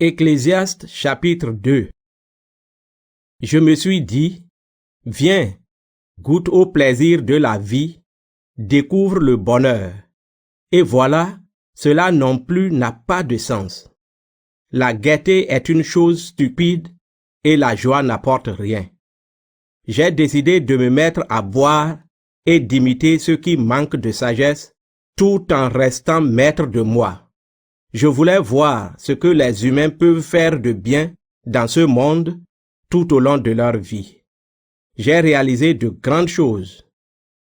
Ecclésiaste chapitre 2. Je me suis dit, viens, goûte au plaisir de la vie, découvre le bonheur. Et voilà, cela non plus n'a pas de sens. La gaieté est une chose stupide et la joie n'apporte rien. J'ai décidé de me mettre à boire et d'imiter ceux qui manquent de sagesse, tout en restant maître de moi. Je voulais voir ce que les humains peuvent faire de bien dans ce monde tout au long de leur vie. J'ai réalisé de grandes choses.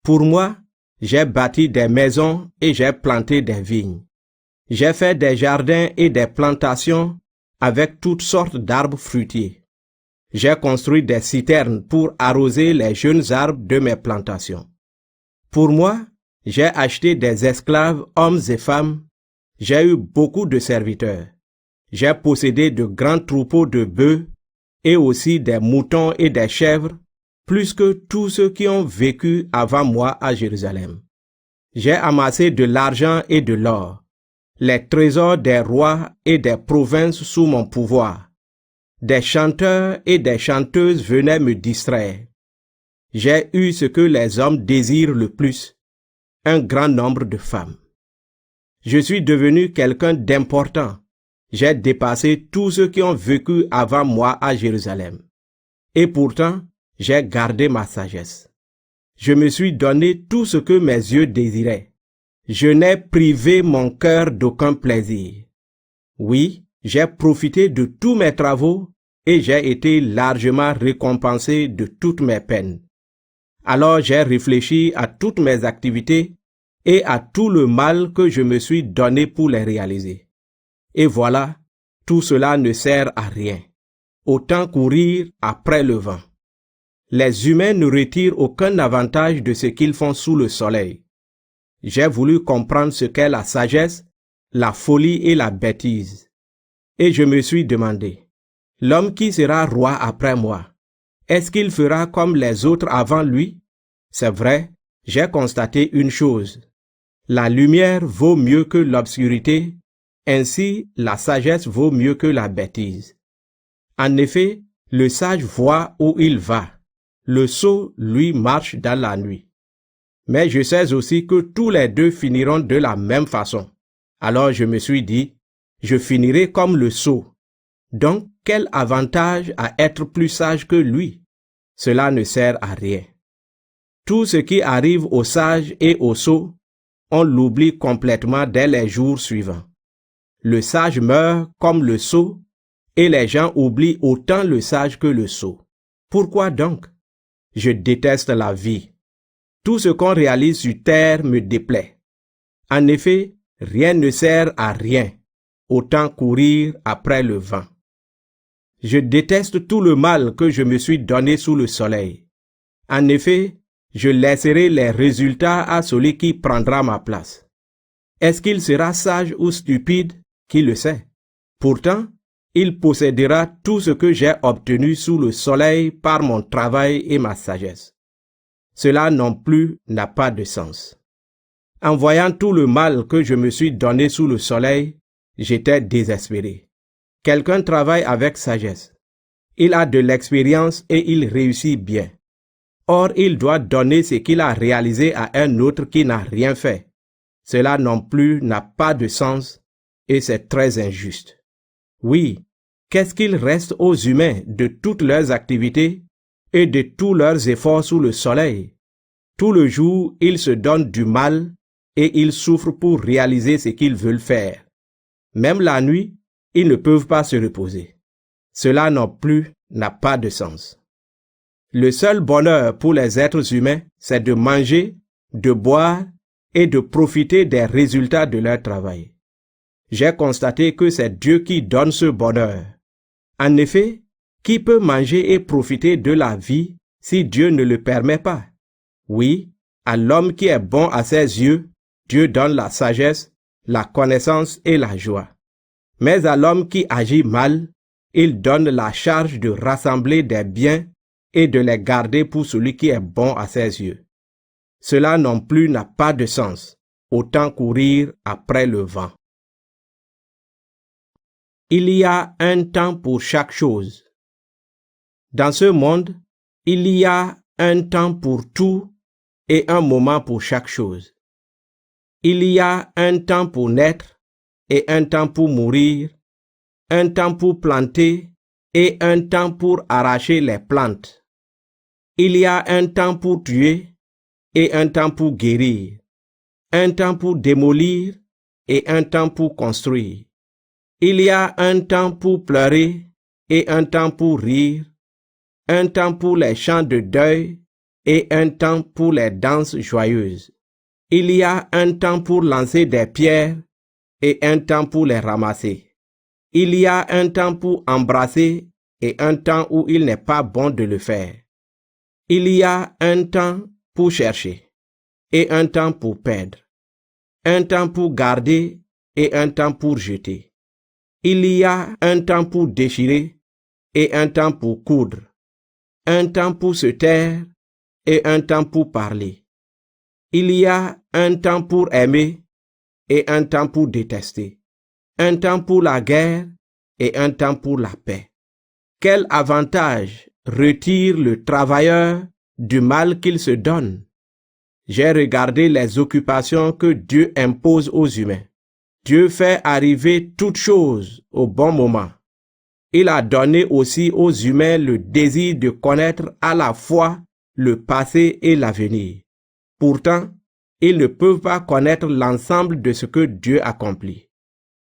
Pour moi, j'ai bâti des maisons et j'ai planté des vignes. J'ai fait des jardins et des plantations avec toutes sortes d'arbres fruitiers. J'ai construit des citernes pour arroser les jeunes arbres de mes plantations. Pour moi, j'ai acheté des esclaves, hommes et femmes. J'ai eu beaucoup de serviteurs. J'ai possédé de grands troupeaux de bœufs et aussi des moutons et des chèvres, plus que tous ceux qui ont vécu avant moi à Jérusalem. J'ai amassé de l'argent et de l'or, les trésors des rois et des provinces sous mon pouvoir. Des chanteurs et des chanteuses venaient me distraire. J'ai eu ce que les hommes désirent le plus, un grand nombre de femmes. Je suis devenu quelqu'un d'important. J'ai dépassé tous ceux qui ont vécu avant moi à Jérusalem. Et pourtant, j'ai gardé ma sagesse. Je me suis donné tout ce que mes yeux désiraient. Je n'ai privé mon cœur d'aucun plaisir. Oui, j'ai profité de tous mes travaux et j'ai été largement récompensé de toutes mes peines. Alors j'ai réfléchi à toutes mes activités et à tout le mal que je me suis donné pour les réaliser. Et voilà, tout cela ne sert à rien. Autant courir après le vent. Les humains ne retirent aucun avantage de ce qu'ils font sous le soleil. J'ai voulu comprendre ce qu'est la sagesse, la folie et la bêtise. Et je me suis demandé, l'homme qui sera roi après moi, est-ce qu'il fera comme les autres avant lui? C'est vrai, j'ai constaté une chose. La lumière vaut mieux que l'obscurité, ainsi la sagesse vaut mieux que la bêtise. En effet, le sage voit où il va, le sot, lui, marche dans la nuit. Mais je sais aussi que tous les deux finiront de la même façon. Alors je me suis dit, je finirai comme le sot. Donc, quel avantage à être plus sage que lui? Cela ne sert à rien. Tout ce qui arrive aux sages et aux sots, on l'oublie complètement dès les jours suivants. Le sage meurt comme le sot, et les gens oublient autant le sage que le sot. Pourquoi donc? Je déteste la vie. Tout ce qu'on réalise sur terre me déplaît. En effet, rien ne sert à rien, autant courir après le vent. Je déteste tout le mal que je me suis donné sous le soleil. En effet, je laisserai les résultats à celui qui prendra ma place. Est-ce qu'il sera sage ou stupide? Qui le sait? Pourtant, il possédera tout ce que j'ai obtenu sous le soleil par mon travail et ma sagesse. Cela non plus n'a pas de sens. En voyant tout le mal que je me suis donné sous le soleil, j'étais désespéré. Quelqu'un travaille avec sagesse. Il a de l'expérience et il réussit bien. Or, il doit donner ce qu'il a réalisé à un autre qui n'a rien fait. Cela non plus n'a pas de sens et c'est très injuste. Oui, qu'est-ce qu'il reste aux humains de toutes leurs activités et de tous leurs efforts sous le soleil? Tout le jour, ils se donnent du mal et ils souffrent pour réaliser ce qu'ils veulent faire. Même la nuit, ils ne peuvent pas se reposer. Cela non plus n'a pas de sens. Le seul bonheur pour les êtres humains, c'est de manger, de boire et de profiter des résultats de leur travail. J'ai constaté que c'est Dieu qui donne ce bonheur. En effet, qui peut manger et profiter de la vie si Dieu ne le permet pas? Oui, à l'homme qui est bon à ses yeux, Dieu donne la sagesse, la connaissance et la joie. Mais à l'homme qui agit mal, il donne la charge de rassembler des biens et de les garder pour celui qui est bon à ses yeux. Cela non plus n'a pas de sens, autant courir après le vent. Il y a un temps pour chaque chose. Dans ce monde, il y a un temps pour tout et un moment pour chaque chose. Il y a un temps pour naître et un temps pour mourir, un temps pour planter et un temps pour arracher les plantes. Il y a un temps pour tuer et un temps pour guérir, un temps pour démolir et un temps pour construire. Il y a un temps pour pleurer et un temps pour rire, un temps pour les chants de deuil et un temps pour les danses joyeuses. Il y a un temps pour lancer des pierres et un temps pour les ramasser. Il y a un temps pour embrasser et un temps où il n'est pas bon de le faire. Il y a un temps pour chercher et un temps pour perdre, un temps pour garder et un temps pour jeter. Il y a un temps pour déchirer et un temps pour coudre, un temps pour se taire et un temps pour parler. Il y a un temps pour aimer et un temps pour détester, un temps pour la guerre et un temps pour la paix. Quel avantage retire le travailleur du mal qu'il se donne? J'ai regardé les occupations que Dieu impose aux humains. Dieu fait arriver toutes choses au bon moment. Il a donné aussi aux humains le désir de connaître à la fois le passé et l'avenir. Pourtant, ils ne peuvent pas connaître l'ensemble de ce que Dieu accomplit.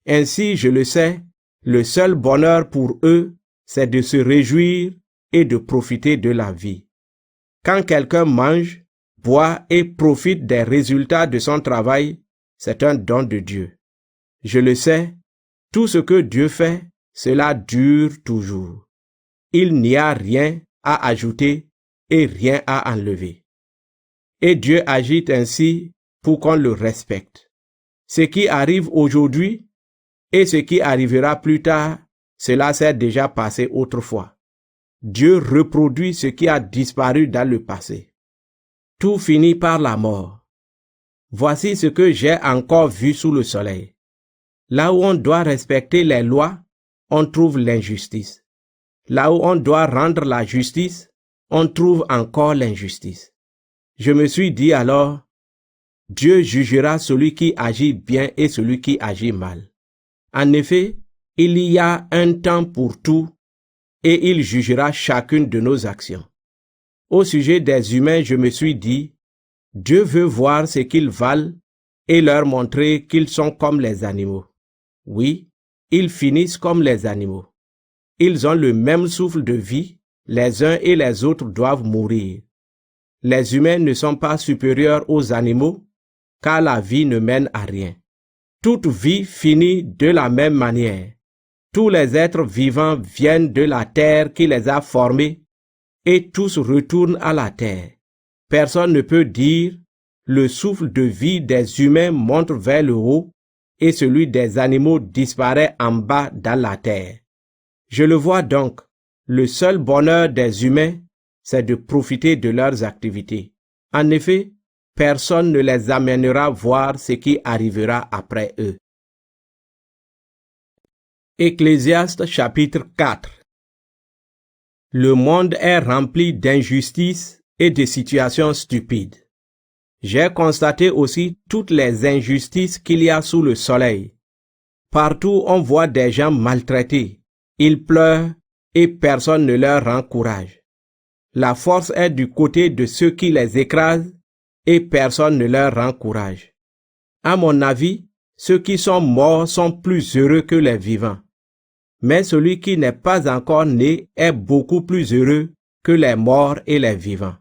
Ainsi, je le sais, le seul bonheur pour eux, c'est de se réjouir et de profiter de la vie. Quand quelqu'un mange, boit et profite des résultats de son travail, c'est un don de Dieu. Je le sais, tout ce que Dieu fait, cela dure toujours. Il n'y a rien à ajouter et rien à enlever. Et Dieu agit ainsi pour qu'on le respecte. Ce qui arrive aujourd'hui et ce qui arrivera plus tard, cela s'est déjà passé autrefois. Dieu reproduit ce qui a disparu dans le passé. Tout finit par la mort. Voici ce que j'ai encore vu sous le soleil. Là où on doit respecter les lois, on trouve l'injustice. Là où on doit rendre la justice, on trouve encore l'injustice. Je me suis dit alors, Dieu jugera celui qui agit bien et celui qui agit mal. En effet, il y a un temps pour tout et il jugera chacune de nos actions. Au sujet des humains, je me suis dit, Dieu veut voir ce qu'ils valent et leur montrer qu'ils sont comme les animaux. Oui, ils finissent comme les animaux. Ils ont le même souffle de vie, les uns et les autres doivent mourir. Les humains ne sont pas supérieurs aux animaux, car la vie ne mène à rien. Toute vie finit de la même manière. Tous les êtres vivants viennent de la terre qui les a formés et tous retournent à la terre. Personne ne peut dire « le souffle de vie des humains monte vers le haut et celui des animaux disparaît en bas dans la terre ». Je le vois donc, le seul bonheur des humains, c'est de profiter de leurs activités. En effet, personne ne les amènera voir ce qui arrivera après eux. Ecclésiaste chapitre 4. Le monde est rempli d'injustices et de situations stupides. J'ai constaté aussi toutes les injustices qu'il y a sous le soleil. Partout on voit des gens maltraités. Ils pleurent et personne ne leur rend courage. La force est du côté de ceux qui les écrasent et personne ne leur rend courage. À mon avis, ceux qui sont morts sont plus heureux que les vivants. Mais celui qui n'est pas encore né est beaucoup plus heureux que les morts et les vivants.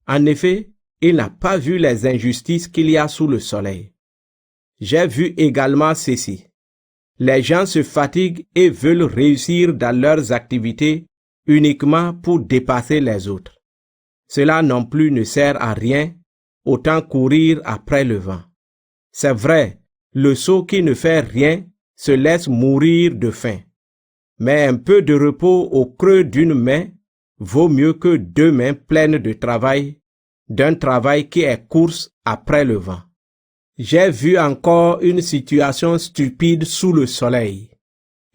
En effet, il n'a pas vu les injustices qu'il y a sous le soleil. J'ai vu également ceci. Les gens se fatiguent et veulent réussir dans leurs activités uniquement pour dépasser les autres. Cela non plus ne sert à rien, autant courir après le vent. C'est vrai, le sot qui ne fait rien se laisse mourir de faim. Mais un peu de repos au creux d'une main vaut mieux que 2 mains pleines de travail, d'un travail qui est course après le vent. J'ai vu encore une situation stupide sous le soleil.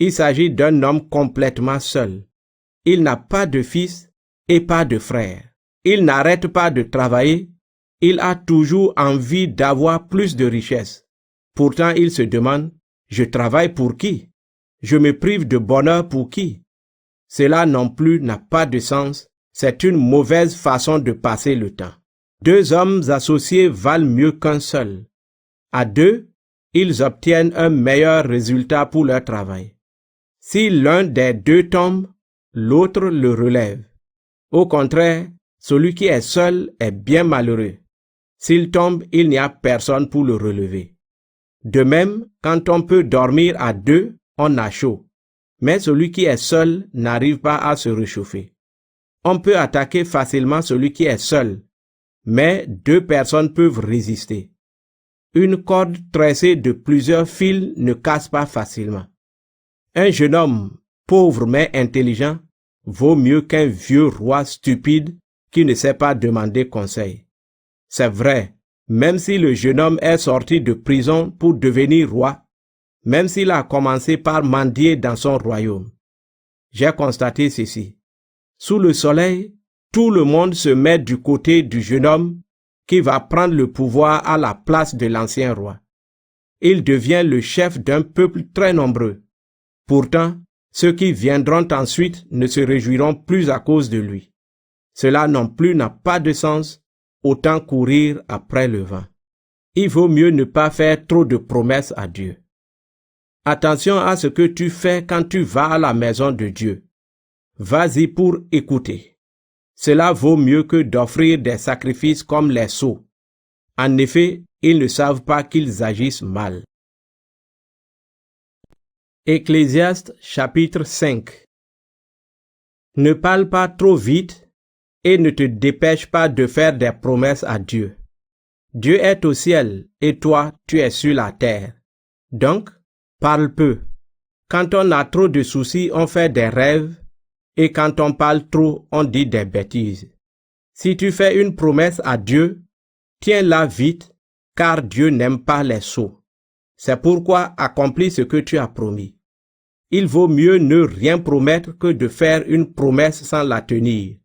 Il s'agit d'un homme complètement seul. Il n'a pas de fils et pas de frère. Il n'arrête pas de travailler. Il a toujours envie d'avoir plus de richesses. Pourtant, il se demande, je travaille pour qui? Je me prive de bonheur pour qui? Cela non plus n'a pas de sens. C'est une mauvaise façon de passer le temps. Deux hommes associés valent mieux qu'un seul. À deux, ils obtiennent un meilleur résultat pour leur travail. Si l'un des deux tombe, l'autre le relève. Au contraire, celui qui est seul est bien malheureux. S'il tombe, il n'y a personne pour le relever. De même, quand on peut dormir à deux, on a chaud. Mais celui qui est seul n'arrive pas à se réchauffer. On peut attaquer facilement celui qui est seul, mais deux personnes peuvent résister. Une corde tressée de plusieurs fils ne casse pas facilement. Un jeune homme, pauvre mais intelligent, vaut mieux qu'un vieux roi stupide qui ne sait pas demander conseil. C'est vrai, même si le jeune homme est sorti de prison pour devenir roi, même s'il a commencé par mendier dans son royaume. J'ai constaté ceci. Sous le soleil, tout le monde se met du côté du jeune homme qui va prendre le pouvoir à la place de l'ancien roi. Il devient le chef d'un peuple très nombreux. Pourtant, ceux qui viendront ensuite ne se réjouiront plus à cause de lui. Cela non plus n'a pas de sens, autant courir après le vent. Il vaut mieux ne pas faire trop de promesses à Dieu. Attention à ce que tu fais quand tu vas à la maison de Dieu. Vas-y pour écouter. Cela vaut mieux que d'offrir des sacrifices comme les sots. En effet, ils ne savent pas qu'ils agissent mal. Ecclésiaste chapitre 5. Ne parle pas trop vite et ne te dépêche pas de faire des promesses à Dieu. Dieu est au ciel et toi, tu es sur la terre. Donc, parle peu. Quand on a trop de soucis, on fait des rêves, et quand on parle trop, on dit des bêtises. Si tu fais une promesse à Dieu, tiens-la vite, car Dieu n'aime pas les sots. C'est pourquoi accomplis ce que tu as promis. Il vaut mieux ne rien promettre que de faire une promesse sans la tenir.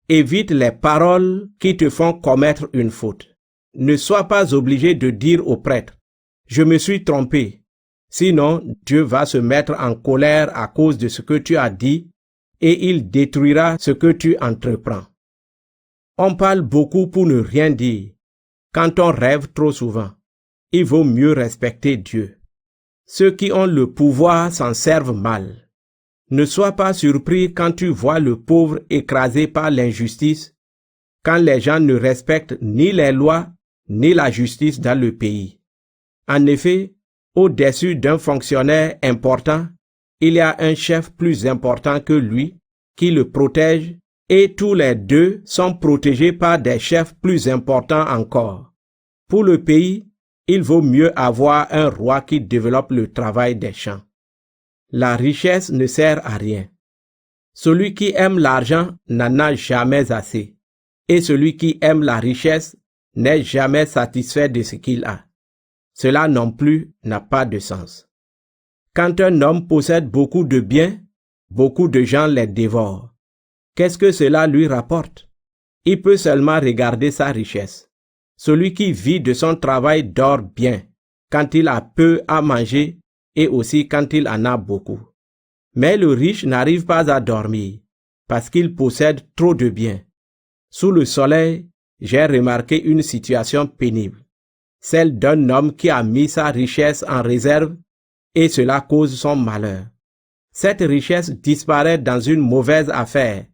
Évite les paroles qui te font commettre une faute. Ne sois pas obligé de dire au prêtre, « Je me suis trompé ». Sinon, Dieu va se mettre en colère à cause de ce que tu as dit et il détruira ce que tu entreprends. On parle beaucoup pour ne rien dire. Quand on rêve trop souvent, il vaut mieux respecter Dieu. Ceux qui ont le pouvoir s'en servent mal. Ne sois pas surpris quand tu vois le pauvre écrasé par l'injustice, quand les gens ne respectent ni les lois ni la justice dans le pays. En effet, au-dessus d'un fonctionnaire important, il y a un chef plus important que lui qui le protège et tous les deux sont protégés par des chefs plus importants encore. Pour le pays, il vaut mieux avoir un roi qui développe le travail des champs. La richesse ne sert à rien. Celui qui aime l'argent n'en a jamais assez, et celui qui aime la richesse n'est jamais satisfait de ce qu'il a. Cela non plus n'a pas de sens. Quand un homme possède beaucoup de biens, beaucoup de gens les dévorent. Qu'est-ce que cela lui rapporte? Il peut seulement regarder sa richesse. Celui qui vit de son travail dort bien, quand il a peu à manger et aussi quand il en a beaucoup. Mais le riche n'arrive pas à dormir, parce qu'il possède trop de biens. Sous le soleil, j'ai remarqué une situation pénible. Celle d'un homme qui a mis sa richesse en réserve et cela cause son malheur. Cette richesse disparaît dans une mauvaise affaire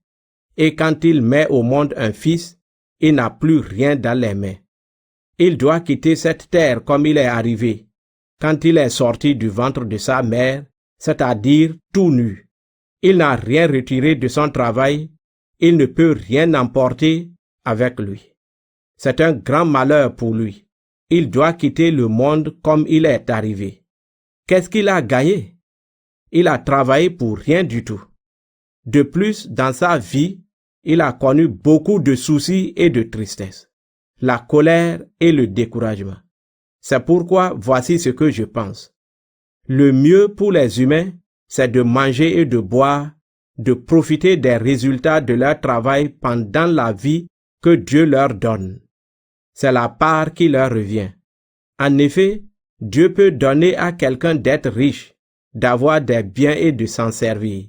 et quand il met au monde un fils, il n'a plus rien dans les mains. Il doit quitter cette terre comme il est arrivé, quand il est sorti du ventre de sa mère, c'est-à-dire tout nu. Il n'a rien retiré de son travail, il ne peut rien emporter avec lui. C'est un grand malheur pour lui. Il doit quitter le monde comme il est arrivé. Qu'est-ce qu'il a gagné? Il a travaillé pour rien du tout. De plus, dans sa vie, il a connu beaucoup de soucis et de tristesse, la colère et le découragement. C'est pourquoi voici ce que je pense. Le mieux pour les humains, c'est de manger et de boire, de profiter des résultats de leur travail pendant la vie que Dieu leur donne. C'est la part qui leur revient. En effet, Dieu peut donner à quelqu'un d'être riche, d'avoir des biens et de s'en servir.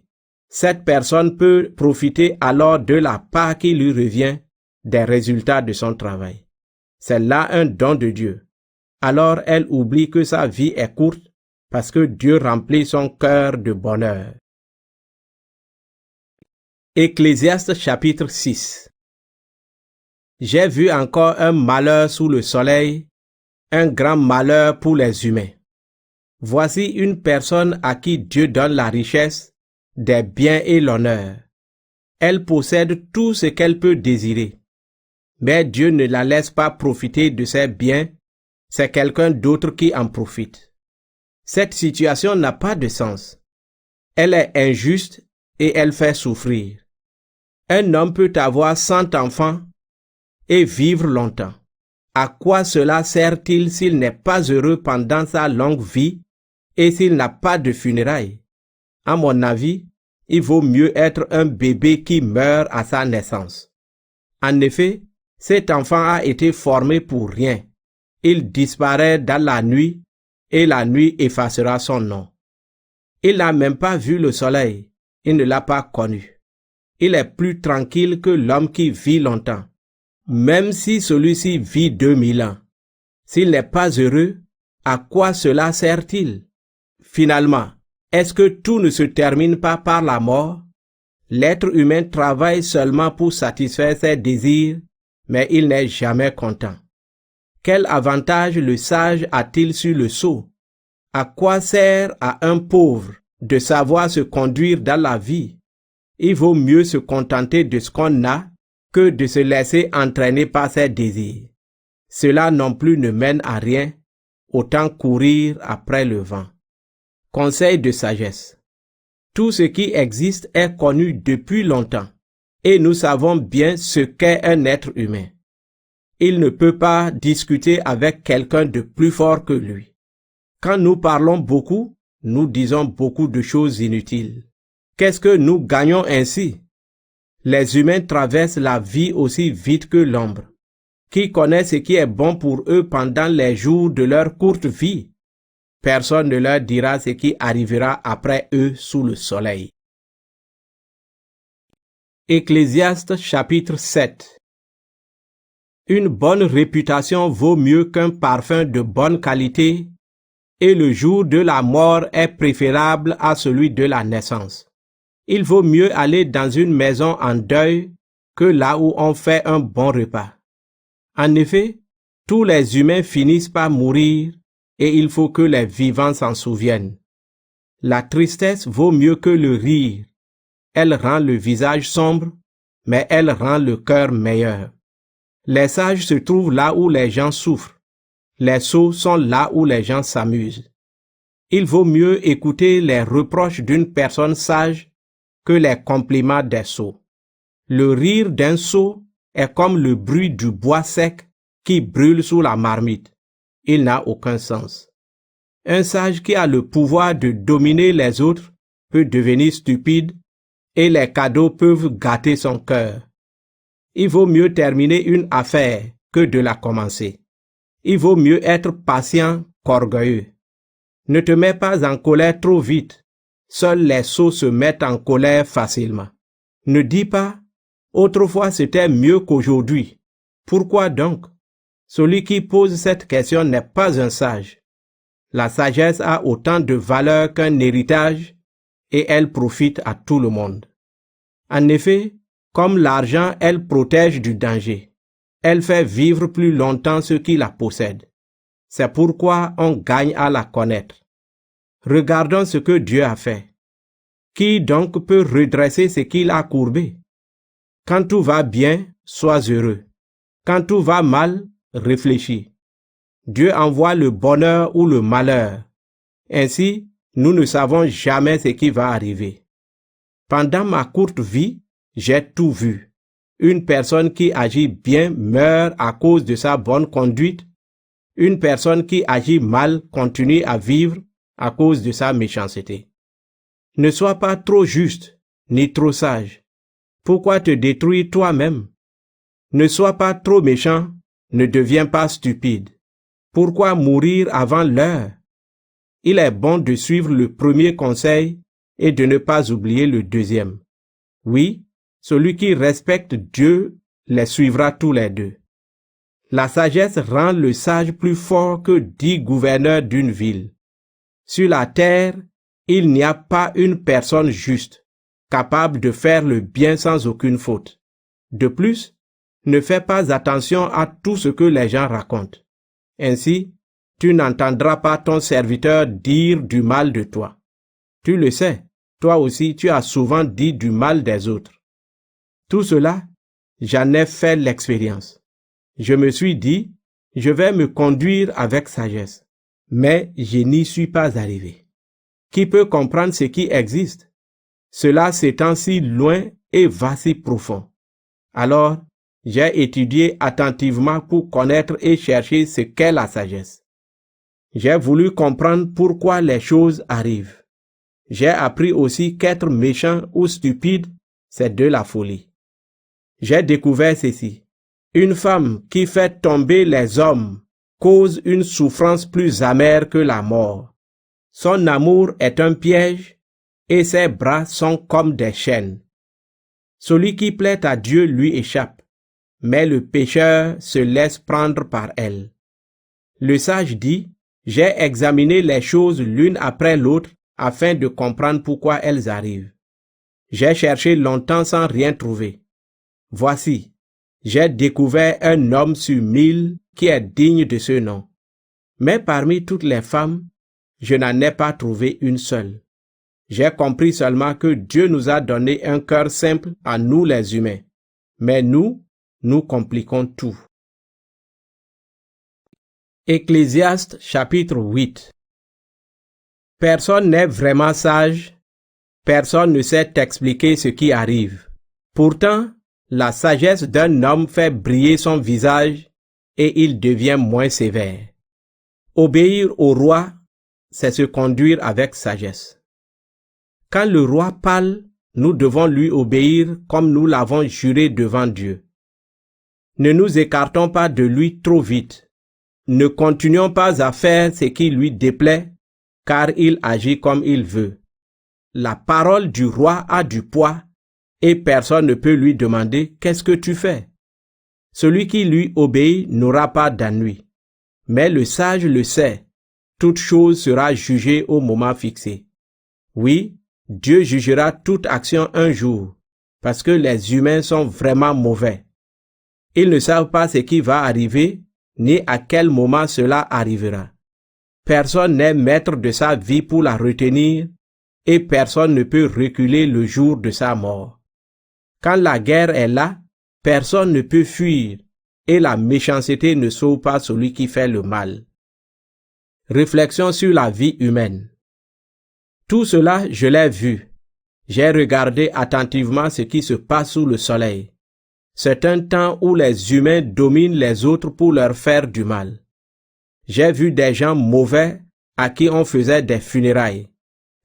Cette personne peut profiter alors de la part qui lui revient des résultats de son travail. C'est là un don de Dieu. Alors elle oublie que sa vie est courte parce que Dieu remplit son cœur de bonheur. Ecclésiaste chapitre 6. J'ai vu encore un malheur sous le soleil, un grand malheur pour les humains. Voici une personne à qui Dieu donne la richesse, des biens et l'honneur. Elle possède tout ce qu'elle peut désirer. Mais Dieu ne la laisse pas profiter de ses biens, c'est quelqu'un d'autre qui en profite. Cette situation n'a pas de sens. Elle est injuste et elle fait souffrir. Un homme peut avoir 100 enfants et vivre longtemps. À quoi cela sert-il s'il n'est pas heureux pendant sa longue vie et s'il n'a pas de funérailles? À mon avis, il vaut mieux être un bébé qui meurt à sa naissance. En effet, cet enfant a été formé pour rien. Il disparaît dans la nuit et la nuit effacera son nom. Il n'a même pas vu le soleil, il ne l'a pas connu. Il est plus tranquille que l'homme qui vit longtemps, même si celui-ci vit 2000 ans. S'il n'est pas heureux, à quoi cela sert-il? Finalement, est-ce que tout ne se termine pas par la mort? L'être humain travaille seulement pour satisfaire ses désirs, mais il n'est jamais content. Quel avantage le sage a-t-il sur le sot? À quoi sert à un pauvre de savoir se conduire dans la vie? Il vaut mieux se contenter de ce qu'on a que de se laisser entraîner par ses désirs. Cela non plus ne mène à rien, autant courir après le vent. Conseil de sagesse. Tout ce qui existe est connu depuis longtemps, et nous savons bien ce qu'est un être humain. Il ne peut pas discuter avec quelqu'un de plus fort que lui. Quand nous parlons beaucoup, nous disons beaucoup de choses inutiles. Qu'est-ce que nous gagnons ainsi? Les humains traversent la vie aussi vite que l'ombre. Qui connaît ce qui est bon pour eux pendant les jours de leur courte vie? Personne ne leur dira ce qui arrivera après eux sous le soleil. Ecclésiaste chapitre 7. Une bonne réputation vaut mieux qu'un parfum de bonne qualité, et le jour de la mort est préférable à celui de la naissance. Il vaut mieux aller dans une maison en deuil que là où on fait un bon repas. En effet, tous les humains finissent par mourir, et il faut que les vivants s'en souviennent. La tristesse vaut mieux que le rire. Elle rend le visage sombre, mais elle rend le cœur meilleur. Les sages se trouvent là où les gens souffrent. Les sots sont là où les gens s'amusent. Il vaut mieux écouter les reproches d'une personne sage que les compliments des sots. Le rire d'un sot est comme le bruit du bois sec qui brûle sous la marmite. Il n'a aucun sens. Un sage qui a le pouvoir de dominer les autres peut devenir stupide et les cadeaux peuvent gâter son cœur. Il vaut mieux terminer une affaire que de la commencer. Il vaut mieux être patient qu'orgueilleux. Ne te mets pas en colère trop vite. Seuls les sots se mettent en colère facilement. Ne dis pas « Autrefois c'était mieux qu'aujourd'hui ». Pourquoi donc? Celui qui pose cette question n'est pas un sage. La sagesse a autant de valeur qu'un héritage et elle profite à tout le monde. En effet, comme l'argent, elle protège du danger. Elle fait vivre plus longtemps ceux qui la possèdent. C'est pourquoi on gagne à la connaître. Regardons ce que Dieu a fait. Qui donc peut redresser ce qu'il a courbé? Quand tout va bien, sois heureux. Quand tout va mal, réfléchis. Dieu envoie le bonheur ou le malheur. Ainsi, nous ne savons jamais ce qui va arriver. Pendant ma courte vie, j'ai tout vu. Une personne qui agit bien meurt à cause de sa bonne conduite. Une personne qui agit mal continue à vivre à cause de sa méchanceté. Ne sois pas trop juste, ni trop sage. Pourquoi te détruire toi-même? Ne sois pas trop méchant, ne deviens pas stupide. Pourquoi mourir avant l'heure? Il est bon de suivre le premier conseil et de ne pas oublier le deuxième. Oui, celui qui respecte Dieu les suivra tous les deux. La sagesse rend le sage plus fort que 10 gouverneurs d'une ville. Sur la terre, il n'y a pas une personne juste, capable de faire le bien sans aucune faute. De plus, ne fais pas attention à tout ce que les gens racontent. Ainsi, tu n'entendras pas ton serviteur dire du mal de toi. Tu le sais, toi aussi tu as souvent dit du mal des autres. Tout cela, j'en ai fait l'expérience. Je me suis dit, je vais me conduire avec sagesse, mais je n'y suis pas arrivé. Qui peut comprendre ce qui existe? Cela s'étend si loin et va si profond. Alors, j'ai étudié attentivement pour connaître et chercher ce qu'est la sagesse. J'ai voulu comprendre pourquoi les choses arrivent. J'ai appris aussi qu'être méchant ou stupide, c'est de la folie. J'ai découvert ceci. Une femme qui fait tomber les hommes cause une souffrance plus amère que la mort. Son amour est un piège et ses bras sont comme des chaînes. Celui qui plaît à Dieu lui échappe, mais le pécheur se laisse prendre par elle. Le sage dit, j'ai examiné les choses l'une après l'autre afin de comprendre pourquoi elles arrivent. J'ai cherché longtemps sans rien trouver. Voici, j'ai découvert un homme sur 1000 qui est digne de ce nom. Mais parmi toutes les femmes, je n'en ai pas trouvé une seule. J'ai compris seulement que Dieu nous a donné un cœur simple à nous les humains. Mais nous compliquons tout. Ecclésiaste chapitre 8. Personne n'est vraiment sage, personne ne sait expliquer ce qui arrive. Pourtant, la sagesse d'un homme fait briller son visage et il devient moins sévère. Obéir au roi, c'est se conduire avec sagesse. Quand le roi parle, nous devons lui obéir comme nous l'avons juré devant Dieu. Ne nous écartons pas de lui trop vite. Ne continuons pas à faire ce qui lui déplaît, car il agit comme il veut. La parole du roi a du poids, et personne ne peut lui demander « Qu'est-ce que tu fais ?» Celui qui lui obéit n'aura pas d'ennui. Mais le sage le sait, toute chose sera jugée au moment fixé. Oui, Dieu jugera toute action un jour, parce que les humains sont vraiment mauvais. Ils ne savent pas ce qui va arriver, ni à quel moment cela arrivera. Personne n'est maître de sa vie pour la retenir, et personne ne peut reculer le jour de sa mort. Quand la guerre est là, personne ne peut fuir, et la méchanceté ne sauve pas celui qui fait le mal. Réflexion sur la vie humaine. Tout cela, je l'ai vu. J'ai regardé attentivement ce qui se passe sous le soleil. C'est un temps où les humains dominent les autres pour leur faire du mal. J'ai vu des gens mauvais à qui on faisait des funérailles.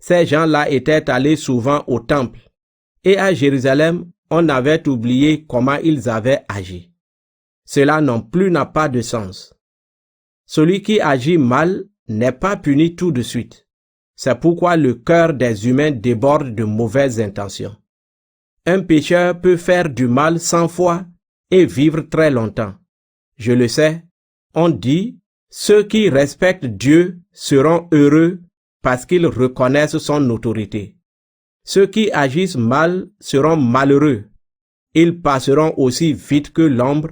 Ces gens-là étaient allés souvent au temple. Et à Jérusalem, on avait oublié comment ils avaient agi. Cela non plus n'a pas de sens. Celui qui agit mal n'est pas puni tout de suite. C'est pourquoi le cœur des humains déborde de mauvaises intentions. Un pécheur peut faire du mal 100 fois et vivre très longtemps. Je le sais, on dit, ceux qui respectent Dieu seront heureux parce qu'ils reconnaissent son autorité. Ceux qui agissent mal seront malheureux. Ils passeront aussi vite que l'ombre.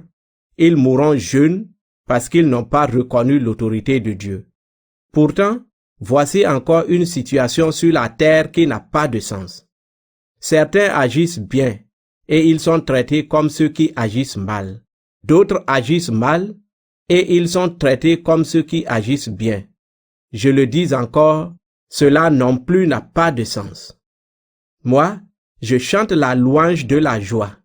Ils mourront jeunes parce qu'ils n'ont pas reconnu l'autorité de Dieu. Pourtant, voici encore une situation sur la terre qui n'a pas de sens. Certains agissent bien et ils sont traités comme ceux qui agissent mal. D'autres agissent mal et ils sont traités comme ceux qui agissent bien. Je le dis encore, cela non plus n'a pas de sens. Moi, je chante la louange de la joie.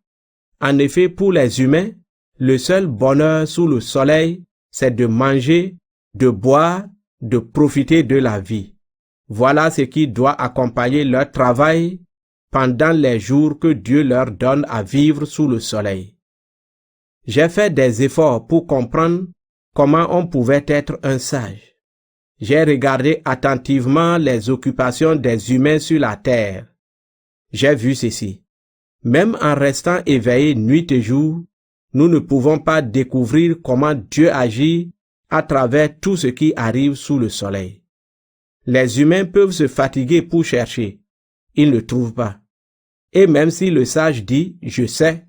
En effet, pour les humains, le seul bonheur sous le soleil, c'est de manger, de boire, de profiter de la vie. Voilà ce qui doit accompagner leur travail pendant les jours que Dieu leur donne à vivre sous le soleil. J'ai fait des efforts pour comprendre comment on pouvait être un sage. J'ai regardé attentivement les occupations des humains sur la terre. J'ai vu ceci. Même en restant éveillés nuit et jour, nous ne pouvons pas découvrir comment Dieu agit à travers tout ce qui arrive sous le soleil. Les humains peuvent se fatiguer pour chercher. Ils ne trouvent pas. Et même si le sage dit « je sais »,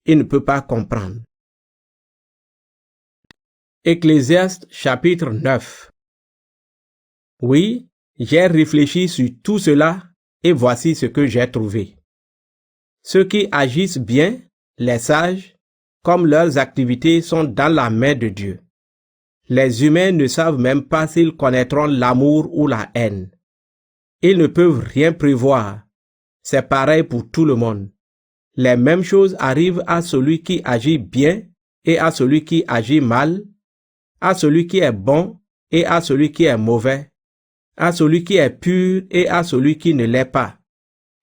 il ne peut pas comprendre. Ecclésiaste chapitre 9. Oui, j'ai réfléchi sur tout cela et voici ce que j'ai trouvé. Ceux qui agissent bien, les sages, comme leurs activités sont dans la main de Dieu. Les humains ne savent même pas s'ils connaîtront l'amour ou la haine. Ils ne peuvent rien prévoir. C'est pareil pour tout le monde. Les mêmes choses arrivent à celui qui agit bien et à celui qui agit mal, à celui qui est bon et à celui qui est mauvais, à celui qui est pur et à celui qui ne l'est pas,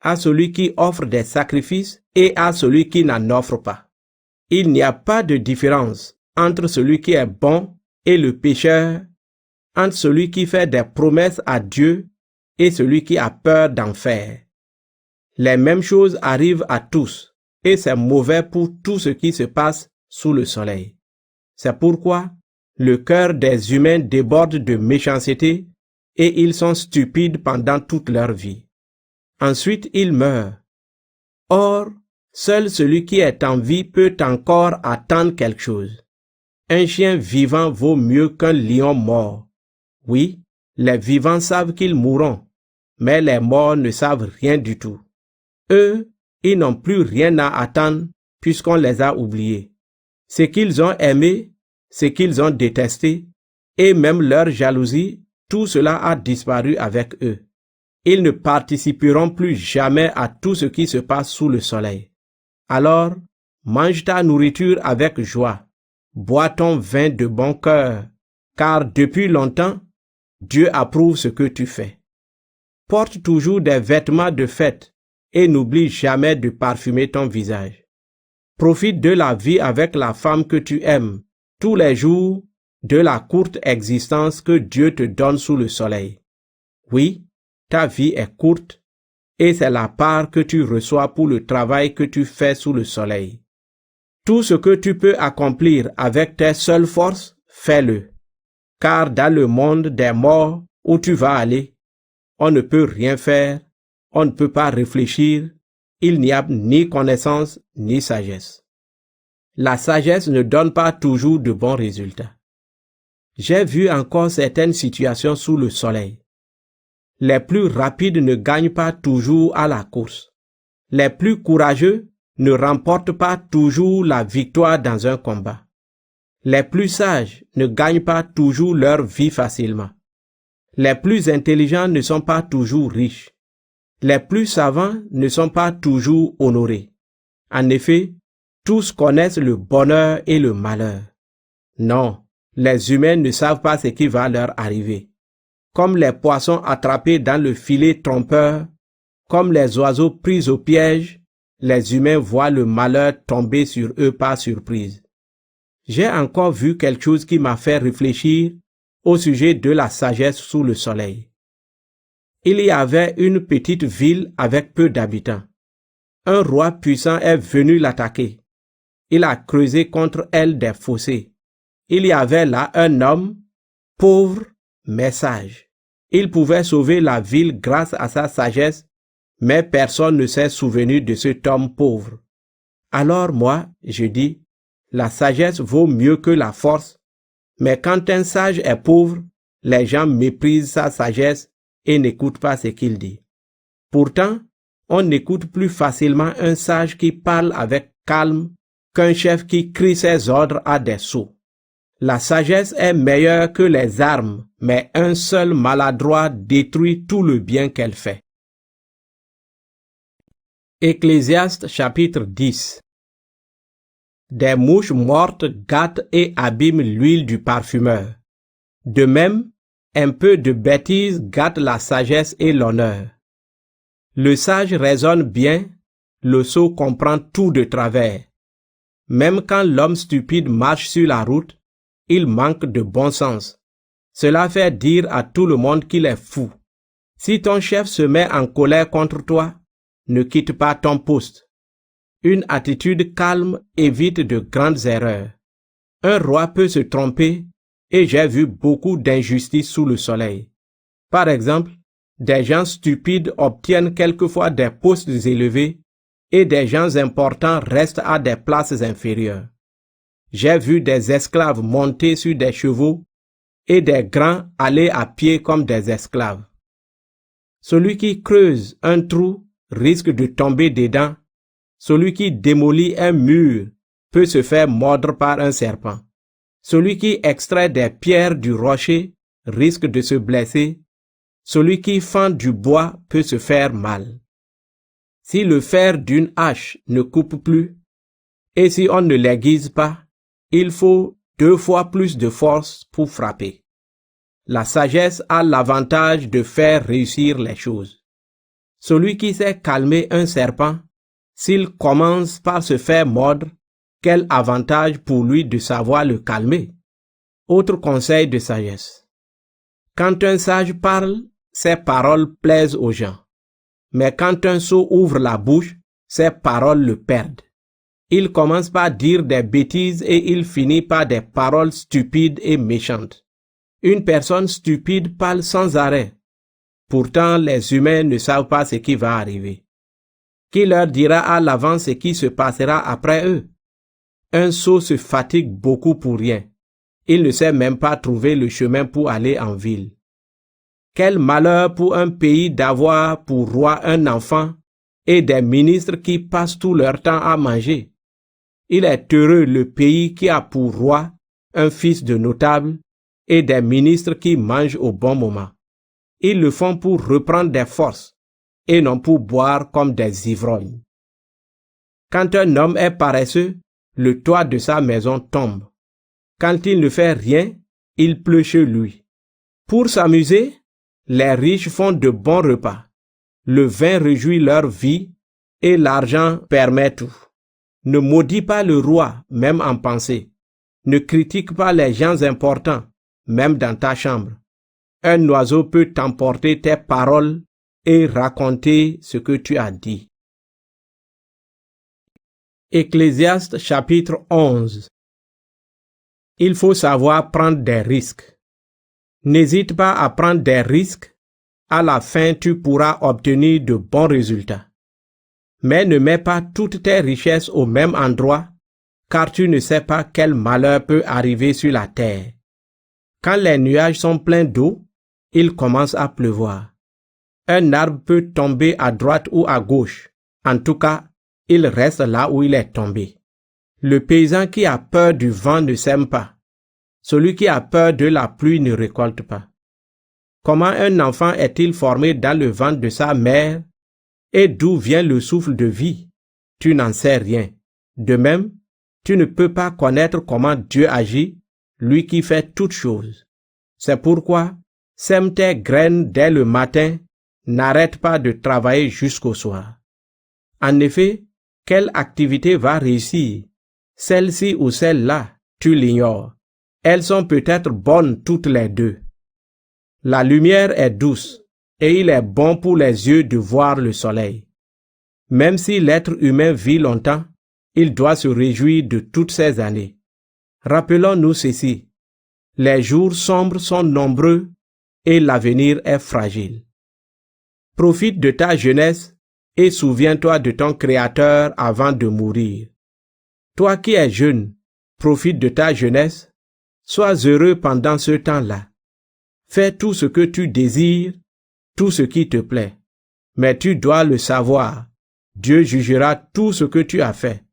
à celui qui offre des sacrifices et à celui qui n'en offre pas. Il n'y a pas de différence entre celui qui est bon et le pécheur, entre celui qui fait des promesses à Dieu et celui qui a peur d'en faire. Les mêmes choses arrivent à tous et c'est mauvais pour tout ce qui se passe sous le soleil. C'est pourquoi le cœur des humains déborde de méchanceté et ils sont stupides pendant toute leur vie. Ensuite, ils meurent. Or, seul celui qui est en vie peut encore attendre quelque chose. Un chien vivant vaut mieux qu'un lion mort. Oui, les vivants savent qu'ils mourront, mais les morts ne savent rien du tout. Eux, ils n'ont plus rien à attendre puisqu'on les a oubliés. Ce qu'ils ont aimé, ce qu'ils ont détesté, et même leur jalousie, tout cela a disparu avec eux. Ils ne participeront plus jamais à tout ce qui se passe sous le soleil. Alors, mange ta nourriture avec joie, bois ton vin de bon cœur, car depuis longtemps, Dieu approuve ce que tu fais. Porte toujours des vêtements de fête et n'oublie jamais de parfumer ton visage. Profite de la vie avec la femme que tu aimes, tous les jours de la courte existence que Dieu te donne sous le soleil. Oui, ta vie est courte et c'est la part que tu reçois pour le travail que tu fais sous le soleil. Tout ce que tu peux accomplir avec tes seules forces, fais-le. Car dans le monde des morts où tu vas aller, on ne peut rien faire, on ne peut pas réfléchir, il n'y a ni connaissance ni sagesse. La sagesse ne donne pas toujours de bons résultats. J'ai vu encore certaines situations sous le soleil. Les plus rapides ne gagnent pas toujours à la course. Les plus courageux ne remportent pas toujours la victoire dans un combat. Les plus sages ne gagnent pas toujours leur vie facilement. Les plus intelligents ne sont pas toujours riches. Les plus savants ne sont pas toujours honorés. En effet, tous connaissent le bonheur et le malheur. Non, les humains ne savent pas ce qui va leur arriver. Comme les poissons attrapés dans le filet trompeur, comme les oiseaux pris au piège, les humains voient le malheur tomber sur eux par surprise. J'ai encore vu quelque chose qui m'a fait réfléchir au sujet de la sagesse sous le soleil. Il y avait une petite ville avec peu d'habitants. Un roi puissant est venu l'attaquer. Il a creusé contre elle des fossés. Il y avait là un homme, pauvre mais sage. Il pouvait sauver la ville grâce à sa sagesse, mais personne ne s'est souvenu de cet homme pauvre. Alors moi, je dis, la sagesse vaut mieux que la force, mais quand un sage est pauvre, les gens méprisent sa sagesse et n'écoutent pas ce qu'il dit. Pourtant, on écoute plus facilement un sage qui parle avec calme qu'un chef qui crie ses ordres à des sots. La sagesse est meilleure que les armes, mais un seul maladroit détruit tout le bien qu'elle fait. Ecclésiaste chapitre 10. Des mouches mortes gâtent et abîment l'huile du parfumeur. De même, Un peu de bêtise gâte la sagesse et l'honneur. Le sage raisonne bien, le sot comprend tout de travers. Même quand l'homme stupide marche sur la route, il manque de bon sens. Cela fait dire à tout le monde qu'il est fou. Si ton chef se met en colère contre toi, ne quitte pas ton poste. Une attitude calme évite de grandes erreurs. Un roi peut se tromper et j'ai vu beaucoup d'injustices sous le soleil. Par exemple, des gens stupides obtiennent quelquefois des postes élevés et des gens importants restent à des places inférieures. J'ai vu des esclaves monter sur des chevaux et des grands aller à pied comme des esclaves. Celui qui creuse un trou risque de tomber dedans. Celui qui démolit un mur peut se faire mordre par un serpent. Celui qui extrait des pierres du rocher risque de se blesser. Celui qui fend du bois peut se faire mal. Si le fer d'une hache ne coupe plus, et si on ne l'aiguise pas, il faut 2 fois plus de force pour frapper. La sagesse a l'avantage de faire réussir les choses. Celui qui sait calmer un serpent, s'il commence par se faire mordre, quel avantage pour lui de savoir le calmer. Autre conseil de sagesse. Quand un sage parle, ses paroles plaisent aux gens. Mais quand un sot ouvre la bouche, ses paroles le perdent. Il commence par dire des bêtises et il finit par des paroles stupides et méchantes. Une personne stupide parle sans arrêt. Pourtant, les humains ne savent pas ce qui va arriver. Qui leur dira à l'avance ce qui se passera après eux? Un sot se fatigue beaucoup pour rien. Il ne sait même pas trouver le chemin pour aller en ville. Quel malheur pour un pays d'avoir pour roi un enfant et des ministres qui passent tout leur temps à manger. Il est heureux le pays qui a pour roi un fils de notable et des ministres qui mangent au bon moment. Ils le font pour reprendre des forces et non pour boire comme des ivrognes. Quand un homme est paresseux, le toit de sa maison tombe. Quand il ne fait rien, il pleut chez lui. Pour s'amuser, les riches font de bons repas. Le vin réjouit leur vie et l'argent permet tout. Ne maudis pas le roi, même en pensée. Ne critique pas les gens importants, même dans ta chambre. Un oiseau peut t'emporter tes paroles et raconter ce que tu as dit. Ecclésiaste chapitre 11. Il faut savoir prendre des risques. N'hésite pas à prendre des risques. À la fin, tu pourras obtenir de bons résultats. Mais ne mets pas toutes tes richesses au même endroit, car tu ne sais pas quel malheur peut arriver sur la terre. Quand les nuages sont pleins d'eau, il commence à pleuvoir. Un arbre peut tomber à droite ou à gauche. En tout cas, il reste là où il est tombé. Le paysan qui a peur du vent ne sème pas. Celui qui a peur de la pluie ne récolte pas. Comment un enfant est-il formé dans le ventre de sa mère? Et d'où vient le souffle de vie? Tu n'en sais rien. De même, tu ne peux pas connaître comment Dieu agit, lui qui fait toutes choses. C'est pourquoi, sème tes graines dès le matin, n'arrête pas de travailler jusqu'au soir. En effet, quelle activité va réussir? Celle-ci ou celle-là, tu l'ignores. Elles sont peut-être bonnes toutes les deux. La lumière est douce, et il est bon pour les yeux de voir le soleil. Même si l'être humain vit longtemps, il doit se réjouir de toutes ces années. Rappelons-nous ceci. Les jours sombres sont nombreux et l'avenir est fragile. Profite de ta jeunesse et souviens-toi de ton Créateur avant de mourir. Toi qui es jeune, profite de ta jeunesse, sois heureux pendant ce temps-là. Fais tout ce que tu désires, tout ce qui te plaît. Mais tu dois le savoir, Dieu jugera tout ce que tu as fait.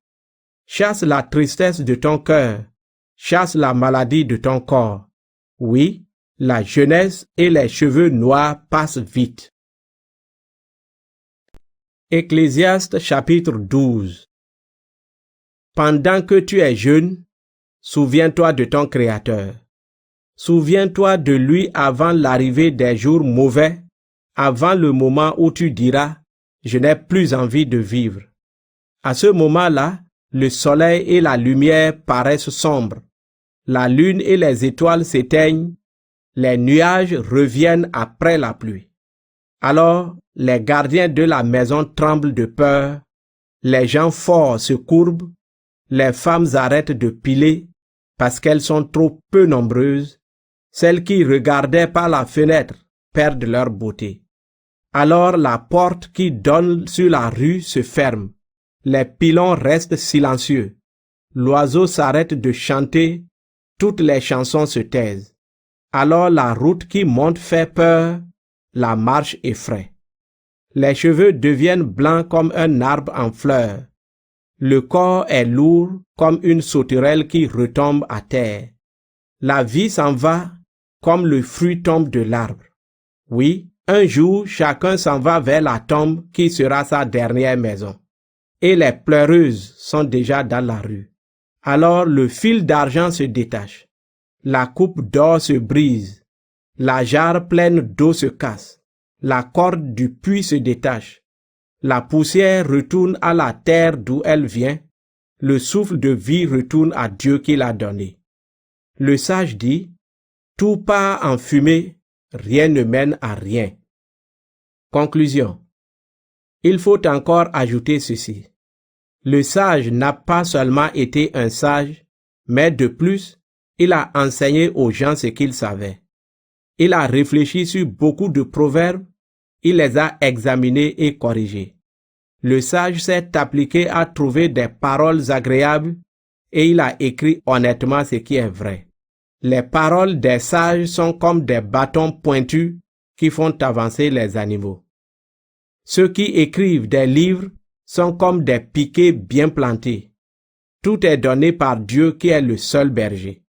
Chasse la tristesse de ton cœur, chasse la maladie de ton corps. Oui, la jeunesse et les cheveux noirs passent vite. Ecclésiaste chapitre 12. Pendant que tu es jeune, souviens-toi de ton Créateur. Souviens-toi de lui avant l'arrivée des jours mauvais, avant le moment où tu diras « Je n'ai plus envie de vivre ». À ce moment-là, le soleil et la lumière paraissent sombres, la lune et les étoiles s'éteignent, les nuages reviennent après la pluie. Alors, les gardiens de la maison tremblent de peur, les gens forts se courbent, les femmes arrêtent de piler parce qu'elles sont trop peu nombreuses, celles qui regardaient par la fenêtre perdent leur beauté. Alors la porte qui donne sur la rue se ferme, les pilons restent silencieux, l'oiseau s'arrête de chanter, toutes les chansons se taisent. Alors la route qui monte fait peur, la marche effraie. Les cheveux deviennent blancs comme un arbre en fleurs. Le corps est lourd comme une sauterelle qui retombe à terre. La vie s'en va comme le fruit tombe de l'arbre. Oui, un jour, chacun s'en va vers la tombe qui sera sa dernière maison. Et les pleureuses sont déjà dans la rue. Alors le fil d'argent se détache. La coupe d'or se brise. La jarre pleine d'eau se casse. La corde du puits se détache. La poussière retourne à la terre d'où elle vient. Le souffle de vie retourne à Dieu qui l'a donné. Le sage dit, « Tout part en fumée, rien ne mène à rien. » Conclusion. Il faut encore ajouter ceci. Le sage n'a pas seulement été un sage, mais de plus, il a enseigné aux gens ce qu'il savait. Il a réfléchi sur beaucoup de proverbes, il les a examinés et corrigés. Le sage s'est appliqué à trouver des paroles agréables et il a écrit honnêtement ce qui est vrai. Les paroles des sages sont comme des bâtons pointus qui font avancer les animaux. Ceux qui écrivent des livres sont comme des piquets bien plantés. Tout est donné par Dieu qui est le seul berger.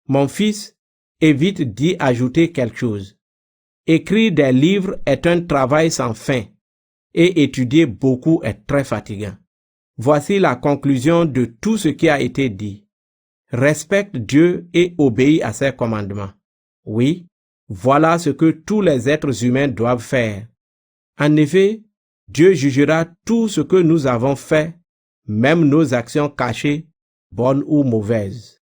Mon fils, évite d'y ajouter quelque chose. Écrire des livres est un travail sans fin et étudier beaucoup est très fatigant. Voici la conclusion de tout ce qui a été dit. Respecte Dieu et obéis à ses commandements. Oui, voilà ce que tous les êtres humains doivent faire. En effet, Dieu jugera tout ce que nous avons fait, même nos actions cachées, bonnes ou mauvaises.